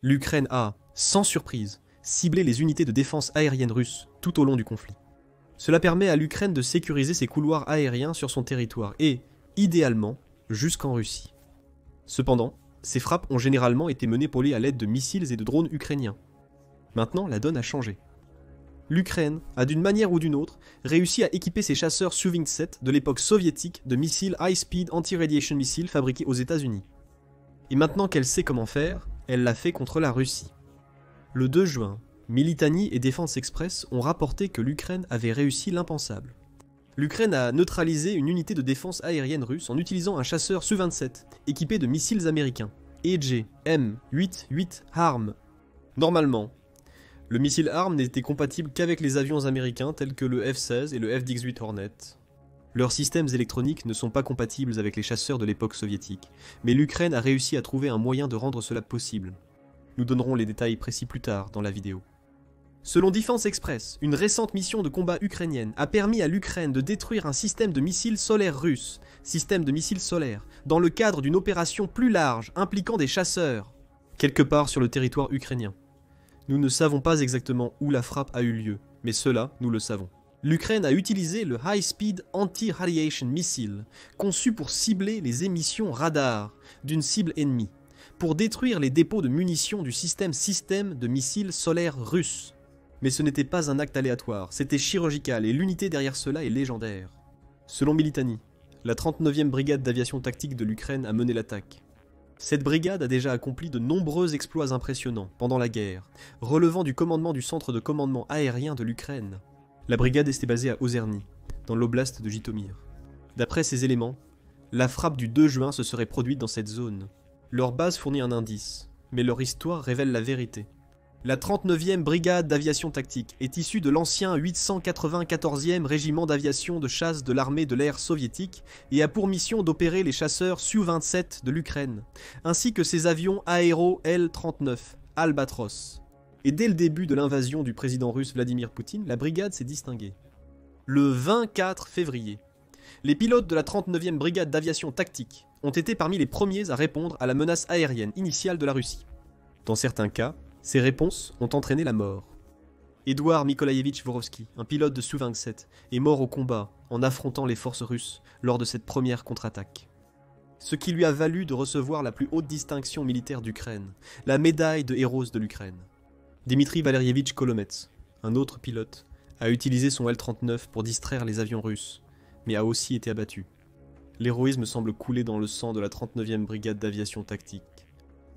L'Ukraine a, sans surprise, ciblé les unités de défense aérienne russes tout au long du conflit. Cela permet à l'Ukraine de sécuriser ses couloirs aériens sur son territoire et, idéalement, jusqu'en Russie. Cependant, ces frappes ont généralement été menées à l'aide de missiles et de drones ukrainiens. Maintenant, la donne a changé. L'Ukraine a d'une manière ou d'une autre réussi à équiper ses chasseurs Su-27 de l'époque soviétique de missiles High-Speed Anti-Radiation Missiles fabriqués aux États-Unis. Et maintenant qu'elle sait comment faire, elle l'a fait contre la Russie. Le 2 juin, Militani et Defense Express ont rapporté que l'Ukraine avait réussi l'impensable. L'Ukraine a neutralisé une unité de défense aérienne russe en utilisant un chasseur Su-27 équipé de missiles américains, EJ-M88 HARM. Normalement, le missile HARM n'était compatible qu'avec les avions américains tels que le F-16 et le F-18 Hornet. Leurs systèmes électroniques ne sont pas compatibles avec les chasseurs de l'époque soviétique, mais l'Ukraine a réussi à trouver un moyen de rendre cela possible. Nous donnerons les détails précis plus tard dans la vidéo. Selon Defense Express, une récente mission de combat ukrainienne a permis à l'Ukraine de détruire un système de missiles solaires russe, dans le cadre d'une opération plus large impliquant des chasseurs, quelque part sur le territoire ukrainien. Nous ne savons pas exactement où la frappe a eu lieu, mais cela, nous le savons. L'Ukraine a utilisé le High Speed Anti-Radiation Missile, conçu pour cibler les émissions radar d'une cible ennemie, pour détruire les dépôts de munitions du système de missiles solaires russe. Mais ce n'était pas un acte aléatoire, c'était chirurgical et l'unité derrière cela est légendaire. Selon Militani, la 39e brigade d'aviation tactique de l'Ukraine a mené l'attaque. Cette brigade a déjà accompli de nombreux exploits impressionnants pendant la guerre, relevant du commandement du centre de commandement aérien de l'Ukraine. La brigade était basée à Ozerny, dans l'oblast de Jitomir. D'après ces éléments, la frappe du 2 juin se serait produite dans cette zone. Leur base fournit un indice, mais leur histoire révèle la vérité. La 39e brigade d'aviation tactique est issue de l'ancien 894e régiment d'aviation de chasse de l'armée de l'air soviétique et a pour mission d'opérer les chasseurs Su-27 de l'Ukraine, ainsi que ses avions aéro L-39, Albatros. Et dès le début de l'invasion du président russe Vladimir Poutine, la brigade s'est distinguée. Le 24 février, les pilotes de la 39e brigade d'aviation tactique ont été parmi les premiers à répondre à la menace aérienne initiale de la Russie. Dans certains cas, ces réponses ont entraîné la mort. Édouard Nikolaïevitch Vorovski, un pilote de Su-27, est mort au combat en affrontant les forces russes lors de cette première contre-attaque. Ce qui lui a valu de recevoir la plus haute distinction militaire d'Ukraine, la médaille de héros de l'Ukraine. Dmitri Valerievitch Kolomets, un autre pilote, a utilisé son L-39 pour distraire les avions russes, mais a aussi été abattu. L'héroïsme semble couler dans le sang de la 39e brigade d'aviation tactique.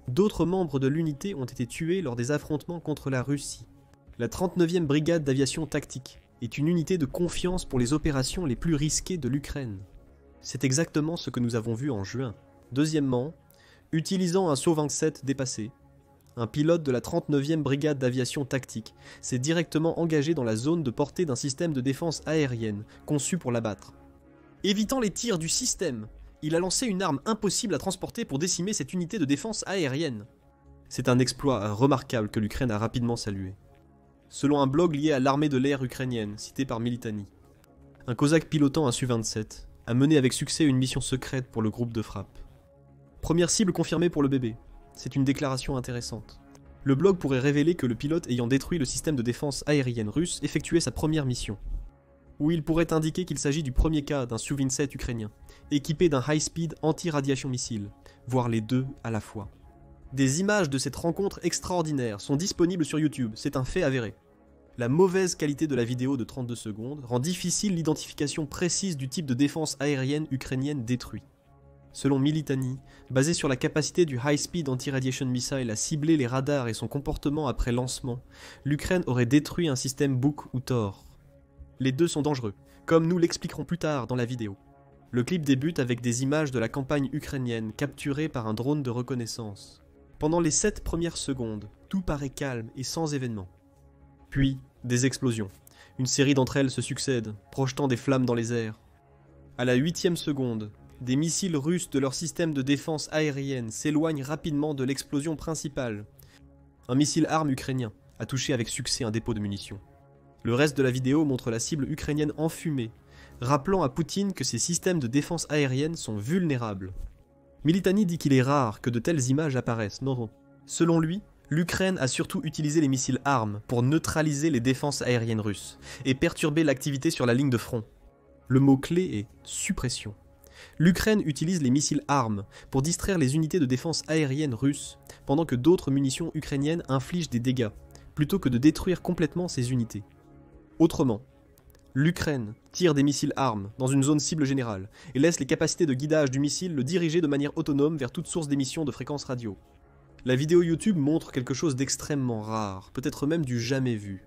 D'autres membres de l'unité ont été tués lors des affrontements contre la Russie. La 39e brigade d'aviation tactique est une unité de confiance pour les opérations les plus risquées de l'Ukraine. C'est exactement ce que nous avons vu en juin. Deuxièmement, utilisant un Su-27 dépassé, un pilote de la 39e brigade d'aviation tactique s'est directement engagé dans la zone de portée d'un système de défense aérienne conçu pour l'abattre. Évitant les tirs du système, il a lancé une arme impossible à transporter pour décimer cette unité de défense aérienne. C'est un exploit remarquable que l'Ukraine a rapidement salué. Selon un blog lié à l'armée de l'air ukrainienne, cité par Militani, un cosaque pilotant un Su-27 a mené avec succès une mission secrète pour le groupe de frappe. Première cible confirmée pour le bébé. C'est une déclaration intéressante. Le blog pourrait révéler que le pilote ayant détruit le système de défense aérienne russe effectuait sa première mission. Ou il pourrait indiquer qu'il s'agit du premier cas d'un Su-27 ukrainien, équipé d'un high-speed anti-radiation missile, voire les deux à la fois. Des images de cette rencontre extraordinaire sont disponibles sur YouTube, c'est un fait avéré. La mauvaise qualité de la vidéo de 32 secondes rend difficile l'identification précise du type de défense aérienne ukrainienne détruit. Selon Militani, basé sur la capacité du high-speed anti-radiation missile à cibler les radars et son comportement après lancement, l'Ukraine aurait détruit un système Buk ou Tor. Les deux sont dangereux, comme nous l'expliquerons plus tard dans la vidéo. Le clip débute avec des images de la campagne ukrainienne capturées par un drone de reconnaissance. Pendant les 7 premières secondes, tout paraît calme et sans événement. Puis, des explosions. Une série d'entre elles se succèdent, projetant des flammes dans les airs. À la 8e seconde, des missiles russes de leur système de défense aérienne s'éloignent rapidement de l'explosion principale. Un missile arme ukrainien a touché avec succès un dépôt de munitions. Le reste de la vidéo montre la cible ukrainienne enfumée, rappelant à Poutine que ses systèmes de défense aérienne sont vulnérables. Militani dit qu'il est rare que de telles images apparaissent. Non. Selon lui, L'Ukraine a surtout utilisé les missiles ARM pour neutraliser les défenses aériennes russes et perturber l'activité sur la ligne de front. Le mot-clé est suppression. L'Ukraine utilise les missiles ARM pour distraire les unités de défense aérienne russes, pendant que d'autres munitions ukrainiennes infligent des dégâts, plutôt que de détruire complètement ces unités. Autrement, l'Ukraine tire des missiles ARM dans une zone cible générale et laisse les capacités de guidage du missile le diriger de manière autonome vers toute source d'émission de fréquences radio. La vidéo YouTube montre quelque chose d'extrêmement rare, peut-être même du jamais vu.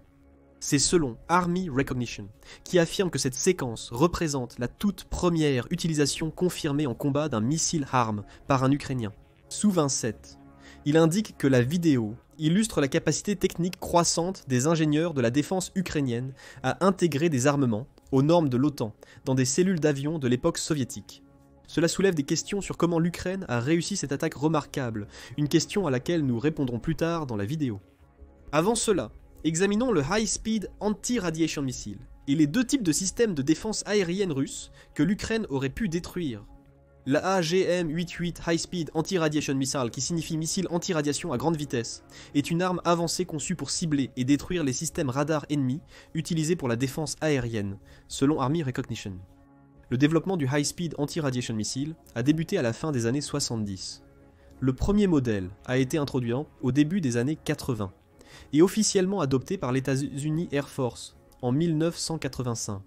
C'est selon Army Recognition, qui affirme que cette séquence représente la toute première utilisation confirmée en combat d'un missile ARM par un Ukrainien, Su-27. Il indique que la vidéo illustre la capacité technique croissante des ingénieurs de la défense ukrainienne à intégrer des armements, aux normes de l'OTAN, dans des cellules d'avions de l'époque soviétique. Cela soulève des questions sur comment l'Ukraine a réussi cette attaque remarquable, une question à laquelle nous répondrons plus tard dans la vidéo. Avant cela, examinons le High Speed Anti-Radiation Missile et les deux types de systèmes de défense aérienne russes que l'Ukraine aurait pu détruire. La AGM-88 High Speed Anti-Radiation Missile, qui signifie missile anti-radiation à grande vitesse, est une arme avancée conçue pour cibler et détruire les systèmes radars ennemis utilisés pour la défense aérienne, selon Army Recognition. Le développement du High Speed Anti-Radiation Missile a débuté à la fin des années 70. Le premier modèle a été introduit au début des années 80 et officiellement adopté par l'États-Unis Air Force en 1985.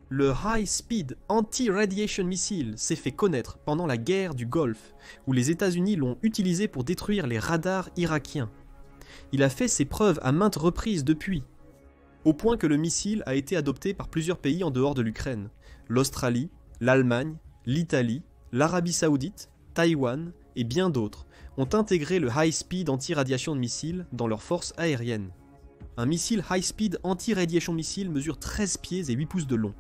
Le High Speed Anti-Radiation Missile s'est fait connaître pendant la guerre du Golfe, où les États-Unis l'ont utilisé pour détruire les radars irakiens. Il a fait ses preuves à maintes reprises depuis, au point que le missile a été adopté par plusieurs pays en dehors de l'Ukraine: l'Australie, l'Allemagne, l'Italie, l'Arabie Saoudite, Taïwan et bien d'autres ont intégré le High Speed Anti-Radiation Missile dans leurs forces aériennes. Un missile High Speed Anti-Radiation Missile mesure 13 pieds et 8 pouces de long,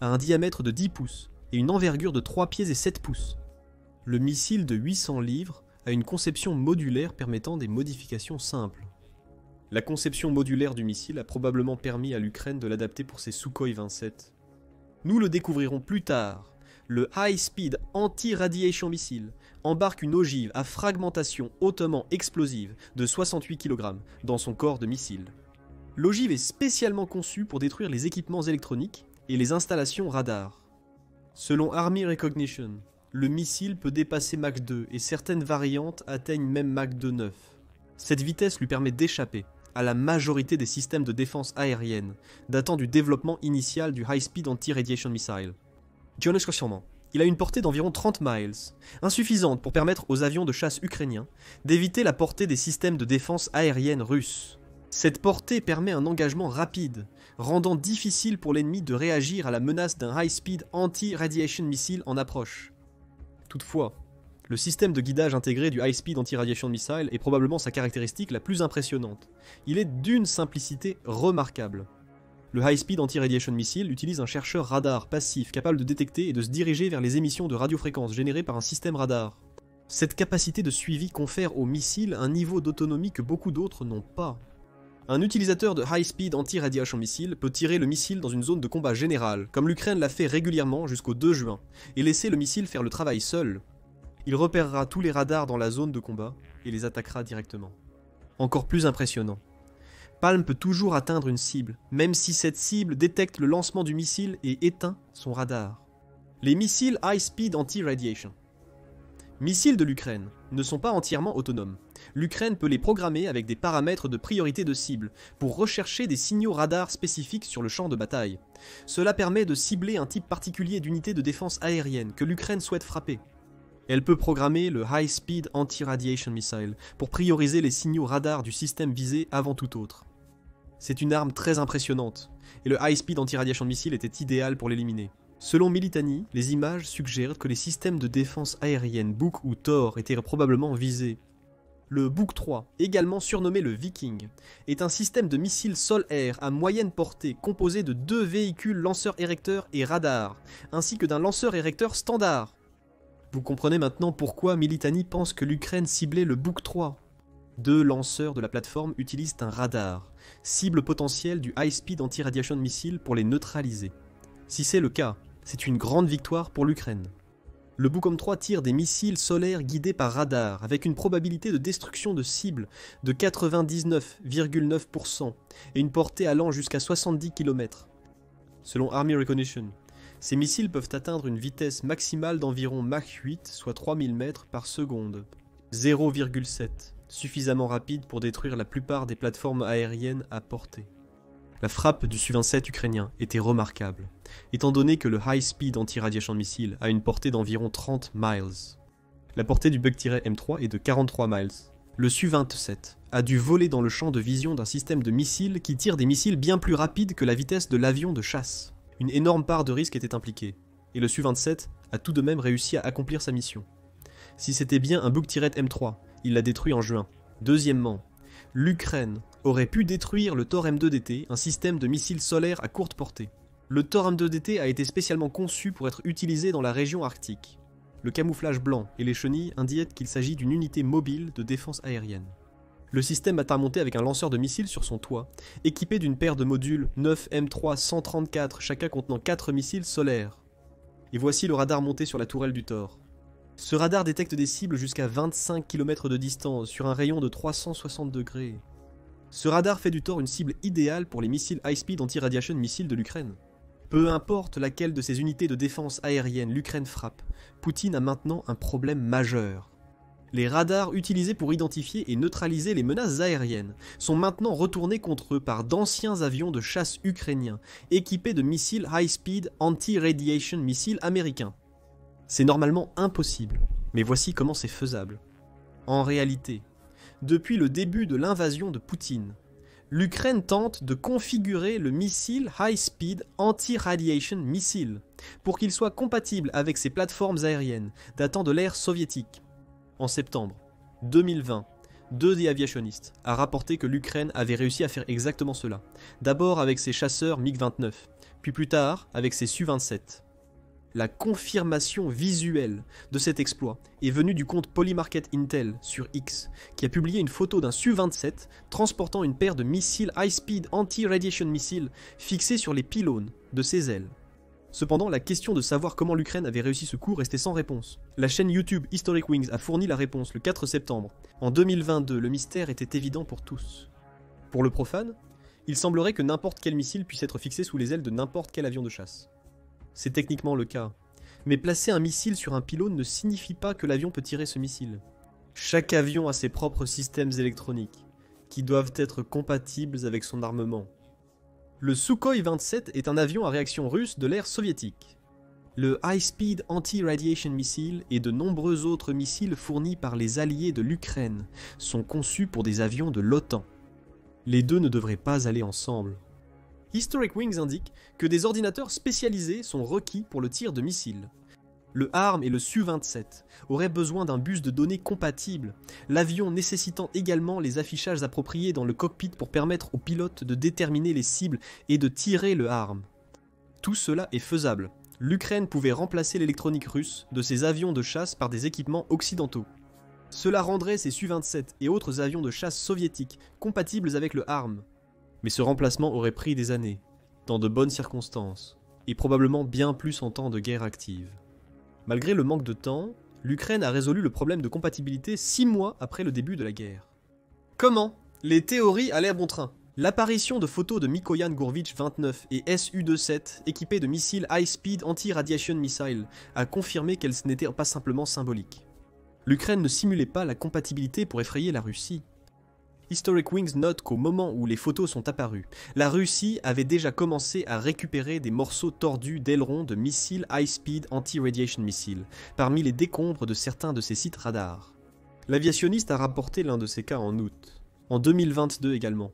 a un diamètre de 10 pouces et une envergure de 3 pieds et 7 pouces. Le missile de 800 livres a une conception modulaire permettant des modifications simples. La conception modulaire du missile a probablement permis à l'Ukraine de l'adapter pour ses Sukhoi 27. Nous le découvrirons plus tard. Le High Speed Anti-Radiation Missile embarque une ogive à fragmentation hautement explosive de 68 kg dans son corps de missile. L'ogive est spécialement conçue pour détruire les équipements électroniques et les installations radars. Selon Army Recognition, le missile peut dépasser Mach 2 et certaines variantes atteignent même Mach 2,9. Cette vitesse lui permet d'échapper à la majorité des systèmes de défense aérienne datant du développement initial du High Speed Anti-Radiation Missile. Sûrement, il a une portée d'environ 30 miles, insuffisante pour permettre aux avions de chasse ukrainiens d'éviter la portée des systèmes de défense aérienne russes. Cette portée permet un engagement rapide, rendant difficile pour l'ennemi de réagir à la menace d'un High Speed Anti-Radiation Missile en approche. Toutefois, le système de guidage intégré du High Speed Anti-Radiation Missile est probablement sa caractéristique la plus impressionnante. Il est d'une simplicité remarquable. Le High Speed Anti-Radiation Missile utilise un chercheur radar passif capable de détecter et de se diriger vers les émissions de radiofréquences générées par un système radar. Cette capacité de suivi confère au missile un niveau d'autonomie que beaucoup d'autres n'ont pas. Un utilisateur de High Speed Anti-Radiation Missile peut tirer le missile dans une zone de combat générale, comme l'Ukraine l'a fait régulièrement jusqu'au 2 juin, et laisser le missile faire le travail seul. Il repérera tous les radars dans la zone de combat et les attaquera directement. Encore plus impressionnant, Palm peut toujours atteindre une cible, même si cette cible détecte le lancement du missile et éteint son radar. Les missiles High Speed Anti-Radiation. Missiles de l'Ukraine ne sont pas entièrement autonomes. L'Ukraine peut les programmer avec des paramètres de priorité de cible pour rechercher des signaux radars spécifiques sur le champ de bataille. Cela permet de cibler un type particulier d'unité de défense aérienne que l'Ukraine souhaite frapper. Elle peut programmer le High Speed Anti-Radiation Missile pour prioriser les signaux radars du système visé avant tout autre. C'est une arme très impressionnante, et le High Speed Anti-Radiation Missile était idéal pour l'éliminer. Selon Militani, les images suggèrent que les systèmes de défense aérienne Buk ou Tor étaient probablement visés. Le Buk 3, également surnommé le Viking, est un système de missiles sol-air à moyenne portée composé de 2 véhicules lanceurs-érecteurs et radars, ainsi que d'un lanceur-érecteur standard. Vous comprenez maintenant pourquoi Militani pense que l'Ukraine ciblait le Buk 3. 2 lanceurs de la plateforme utilisent un radar, cible potentielle du High Speed Anti-Radiation Missile pour les neutraliser. Si c'est le cas, c'est une grande victoire pour l'Ukraine. Le Bookom 3 tire des missiles solaires guidés par radar, avec une probabilité de destruction de cible de 99,9% et une portée allant jusqu'à 70 km. Selon Army Recognition, ces missiles peuvent atteindre une vitesse maximale d'environ Mach 8, soit 3000 mètres par seconde. 0,7, suffisamment rapide pour détruire la plupart des plateformes aériennes à portée. La frappe du Su-27 ukrainien était remarquable, étant donné que le High Speed Anti-Radiation Missile a une portée d'environ 30 miles. La portée du Buk-M3 est de 43 miles. Le Su-27 a dû voler dans le champ de vision d'un système de missiles qui tire des missiles bien plus rapides que la vitesse de l'avion de chasse. Une énorme part de risque était impliquée, et le Su-27 a tout de même réussi à accomplir sa mission. Si c'était bien un Buk-M3, il l'a détruit en juin. Deuxièmement, l'Ukraine aurait pu détruire le Tor M2DT, un système de missiles solaires à courte portée. Le Tor M2DT a été spécialement conçu pour être utilisé dans la région arctique. Le camouflage blanc et les chenilles indiquent qu'il s'agit d'une unité mobile de défense aérienne. Le système a monté avec un lanceur de missiles sur son toit, équipé d'une paire de modules 9 M3-134, chacun contenant 4 missiles solaires. Et voici le radar monté sur la tourelle du Tor. Ce radar détecte des cibles jusqu'à 25 km de distance, sur un rayon de 360 degrés. Ce radar fait du Tor une cible idéale pour les missiles high-speed anti-radiation missiles de l'Ukraine. Peu importe laquelle de ces unités de défense aérienne l'Ukraine frappe, Poutine a maintenant un problème majeur. Les radars utilisés pour identifier et neutraliser les menaces aériennes sont maintenant retournés contre eux par d'anciens avions de chasse ukrainiens, équipés de missiles high-speed anti-radiation missiles américains. C'est normalement impossible, mais voici comment c'est faisable. En réalité, depuis le début de l'invasion de Poutine, l'Ukraine tente de configurer le missile High Speed Anti-Radiation Missile pour qu'il soit compatible avec ses plateformes aériennes datant de l'ère soviétique. En septembre 2020, deux The Aviationist a rapporté que l'Ukraine avait réussi à faire exactement cela, d'abord avec ses chasseurs MiG-29, puis plus tard avec ses Su-27. La confirmation visuelle de cet exploit est venue du compte Polymarket Intel sur X, qui a publié une photo d'un Su-27 transportant une paire de missiles high-speed anti-radiation missiles fixés sur les pylônes de ses ailes. Cependant, la question de savoir comment l'Ukraine avait réussi ce coup restait sans réponse. La chaîne YouTube Historic Wings a fourni la réponse le 4 septembre. En 2022, le mystère était évident pour tous. Pour le profane, il semblerait que n'importe quel missile puisse être fixé sous les ailes de n'importe quel avion de chasse. C'est techniquement le cas, mais placer un missile sur un pylône ne signifie pas que l'avion peut tirer ce missile. Chaque avion a ses propres systèmes électroniques, qui doivent être compatibles avec son armement. Le Sukhoi 27 est un avion à réaction russe de l'ère soviétique. Le High Speed Anti-Radiation Missile et de nombreux autres missiles fournis par les alliés de l'Ukraine sont conçus pour des avions de l'OTAN. Les deux ne devraient pas aller ensemble. Historic Wings indique que des ordinateurs spécialisés sont requis pour le tir de missiles. Le ARM et le Su-27 auraient besoin d'un bus de données compatible, l'avion nécessitant également les affichages appropriés dans le cockpit pour permettre aux pilotes de déterminer les cibles et de tirer le ARM. Tout cela est faisable. L'Ukraine pouvait remplacer l'électronique russe de ses avions de chasse par des équipements occidentaux. Cela rendrait ces Su-27 et autres avions de chasse soviétiques compatibles avec le ARM. Mais ce remplacement aurait pris des années, dans de bonnes circonstances, et probablement bien plus en temps de guerre active. Malgré le manque de temps, l'Ukraine a résolu le problème de compatibilité 6 mois après le début de la guerre. Comment ? Les théories allaient bon train. L'apparition de photos de Mikoyan Gurevich 29 et Su-27 équipés de missiles High Speed Anti-Radiation Missile a confirmé qu'elles n'étaient pas simplement symboliques. L'Ukraine ne simulait pas la compatibilité pour effrayer la Russie. Historic Wings note qu'au moment où les photos sont apparues, la Russie avait déjà commencé à récupérer des morceaux tordus d'ailerons de missiles high-speed anti-radiation missiles, parmi les décombres de certains de ces sites radars. L'aviationniste a rapporté l'un de ces cas en août. En 2022 également.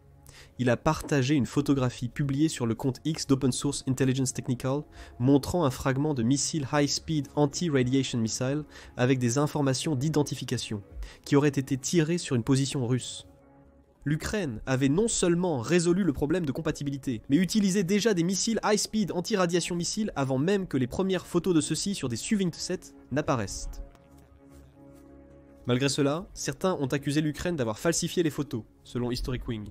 Il a partagé une photographie publiée sur le compte X d'Open Source Intelligence Technical montrant un fragment de missile high-speed anti-radiation missile avec des informations d'identification, qui aurait été tiré sur une position russe. L'Ukraine avait non seulement résolu le problème de compatibilité, mais utilisait déjà des missiles high-speed anti-radiation missiles avant même que les premières photos de ceux-ci sur des Su-27 n'apparaissent. Malgré cela, certains ont accusé l'Ukraine d'avoir falsifié les photos, selon Historic Wing.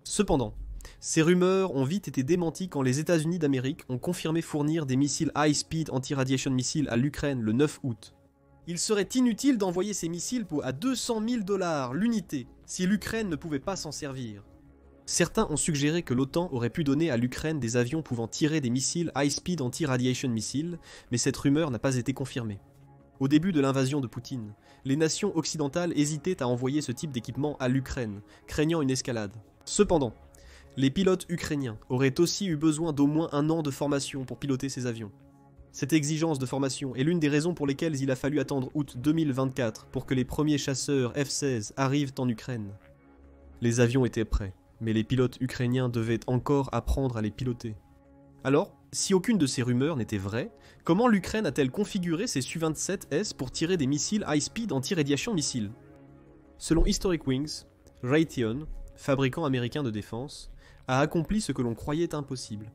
Cependant, Ces rumeurs ont vite été démenties quand les États-Unis d'Amérique ont confirmé fournir des missiles high-speed anti-radiation missiles à l'Ukraine le 9 août. Il serait inutile d'envoyer ces missiles à 200 000 $ l'unité si l'Ukraine ne pouvait pas s'en servir. Certains ont suggéré que l'OTAN aurait pu donner à l'Ukraine des avions pouvant tirer des missiles high-speed anti-radiation missiles, mais cette rumeur n'a pas été confirmée. Au début de l'invasion de Poutine, les nations occidentales hésitaient à envoyer ce type d'équipement à l'Ukraine, craignant une escalade. Cependant, les pilotes ukrainiens auraient aussi eu besoin d'au moins 1 an de formation pour piloter ces avions. Cette exigence de formation est l'une des raisons pour lesquelles il a fallu attendre août 2024 pour que les premiers chasseurs F-16 arrivent en Ukraine. Les avions étaient prêts, mais les pilotes ukrainiens devaient encore apprendre à les piloter. Alors, si aucune de ces rumeurs n'était vraie, comment l'Ukraine a-t-elle configuré ses Su-27S pour tirer des missiles high-speed anti-radiation missiles? Selon Historic Wings, Raytheon, fabricant américain de défense, a accompli ce que l'on croyait impossible,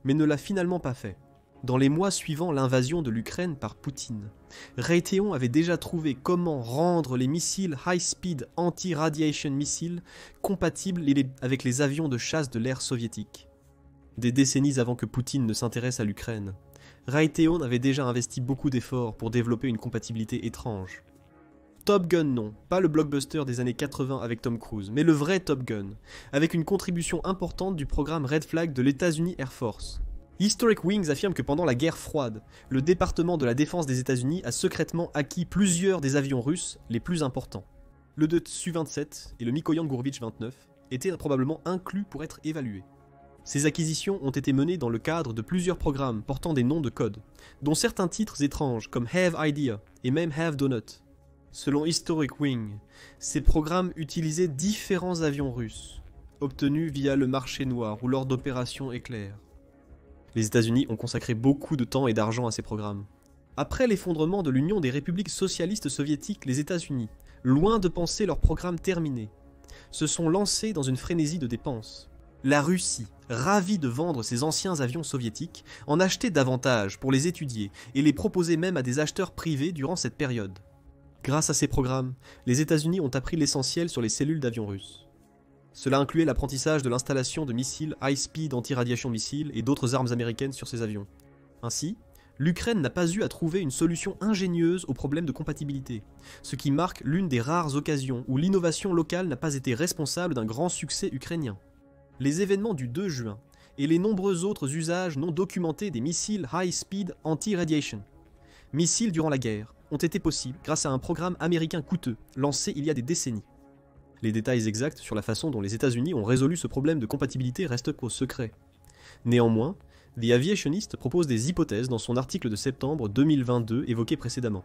mais ne l'a finalement pas fait. Dans les mois suivant l'invasion de l'Ukraine par Poutine, Raytheon avait déjà trouvé comment rendre les missiles high-speed anti-radiation missiles compatibles avec les avions de chasse de l'ère soviétique. Des décennies avant que Poutine ne s'intéresse à l'Ukraine, Raytheon avait déjà investi beaucoup d'efforts pour développer une compatibilité étrange. Top Gun non, pas le blockbuster des années 80 avec Tom Cruise, mais le vrai Top Gun, avec une contribution importante du programme Red Flag de l'États-Unis Air Force. Historic Wings affirme que pendant la guerre froide, le département de la défense des États-Unis a secrètement acquis plusieurs des avions russes les plus importants. Le Su-27 et le Mikoyan Gurevich 29 étaient probablement inclus pour être évalués. Ces acquisitions ont été menées dans le cadre de plusieurs programmes portant des noms de code, dont certains titres étranges comme Have Idea et même Have Donut. Selon Historic Wing, ces programmes utilisaient différents avions russes, obtenus via le marché noir ou lors d'opérations éclairs. Les États-Unis ont consacré beaucoup de temps et d'argent à ces programmes. Après l'effondrement de l'Union des républiques socialistes soviétiques, les États-Unis, loin de penser leur programme terminé, se sont lancés dans une frénésie de dépenses. La Russie, ravie de vendre ses anciens avions soviétiques, en achetait davantage pour les étudier et les proposer même à des acheteurs privés durant cette période. Grâce à ces programmes, les États-Unis ont appris l'essentiel sur les cellules d'avions russes. Cela incluait l'apprentissage de l'installation de missiles high-speed anti-radiation missiles et d'autres armes américaines sur ces avions. Ainsi, l'Ukraine n'a pas eu à trouver une solution ingénieuse au problème de compatibilité, ce qui marque l'une des rares occasions où l'innovation locale n'a pas été responsable d'un grand succès ukrainien. Les événements du 2 juin et les nombreux autres usages non documentés des missiles high-speed anti-radiation, missiles durant la guerre, ont été possibles grâce à un programme américain coûteux, lancé il y a des décennies. Les détails exacts sur la façon dont les États-Unis ont résolu ce problème de compatibilité restent au secret. Néanmoins, The Aviationist propose des hypothèses dans son article de septembre 2022 évoqué précédemment.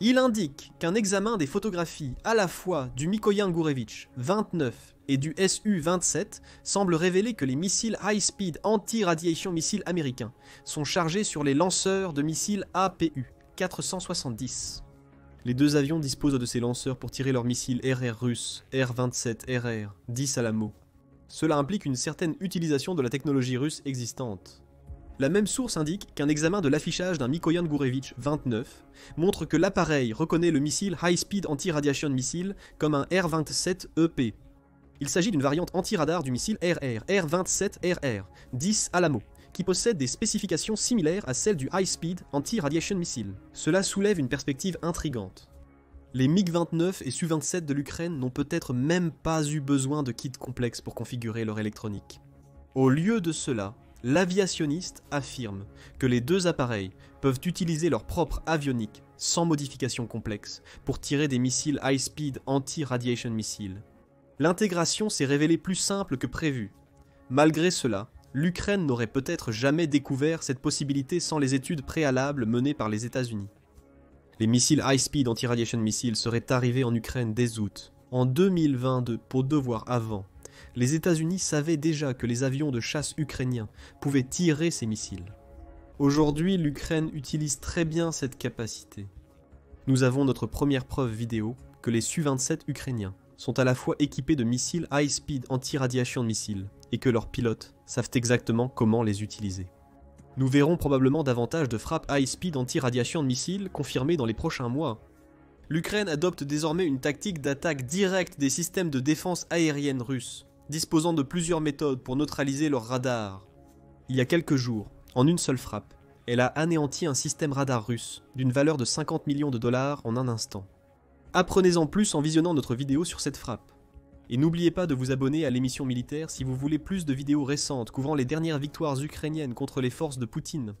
Il indique qu'un examen des photographies à la fois du Mikoyan Gurevich 29 et du Su-27 semble révéler que les missiles high-speed anti-radiation missiles américains sont chargés sur les lanceurs de missiles APU 470. Les deux avions disposent de ces lanceurs pour tirer leurs missiles RR russes, R-27RR, 10 Alamo. Cela implique une certaine utilisation de la technologie russe existante. La même source indique qu'un examen de l'affichage d'un Mikoyan Gurevich 29 montre que l'appareil reconnaît le missile High Speed Anti-Radiation Missile comme un R-27EP. Il s'agit d'une variante anti-radar du missile RR, R-27RR, 10 Alamo, qui possède des spécifications similaires à celles du High Speed Anti-Radiation Missile. Cela soulève une perspective intrigante. Les MiG-29 et Su-27 de l'Ukraine n'ont peut-être même pas eu besoin de kits complexes pour configurer leur électronique. Au lieu de cela, l'aviationniste affirme que les deux appareils peuvent utiliser leur propre avionique sans modification complexe pour tirer des missiles High Speed Anti-Radiation Missiles. L'intégration s'est révélée plus simple que prévu. Malgré cela, l'Ukraine n'aurait peut-être jamais découvert cette possibilité sans les études préalables menées par les États-Unis. Les missiles high-speed anti-radiation missiles seraient arrivés en Ukraine dès août. En 2022, pour 2 voire avant, les États-Unis savaient déjà que les avions de chasse ukrainiens pouvaient tirer ces missiles. Aujourd'hui, l'Ukraine utilise très bien cette capacité. Nous avons notre première preuve vidéo que les Su-27 ukrainiens sont à la fois équipés de missiles high-speed anti-radiation missiles et que leurs pilotes savent exactement comment les utiliser. Nous verrons probablement davantage de frappes high-speed anti-radiation missiles confirmées dans les prochains mois. L'Ukraine adopte désormais une tactique d'attaque directe des systèmes de défense aérienne russes, disposant de plusieurs méthodes pour neutraliser leur radar. Il y a quelques jours, en une seule frappe, elle a anéanti un système radar russe d'une valeur de 50 millions de dollars en un instant. Apprenez-en plus en visionnant notre vidéo sur cette frappe. Et n'oubliez pas de vous abonner à l'émission militaire si vous voulez plus de vidéos récentes couvrant les dernières victoires ukrainiennes contre les forces de Poutine.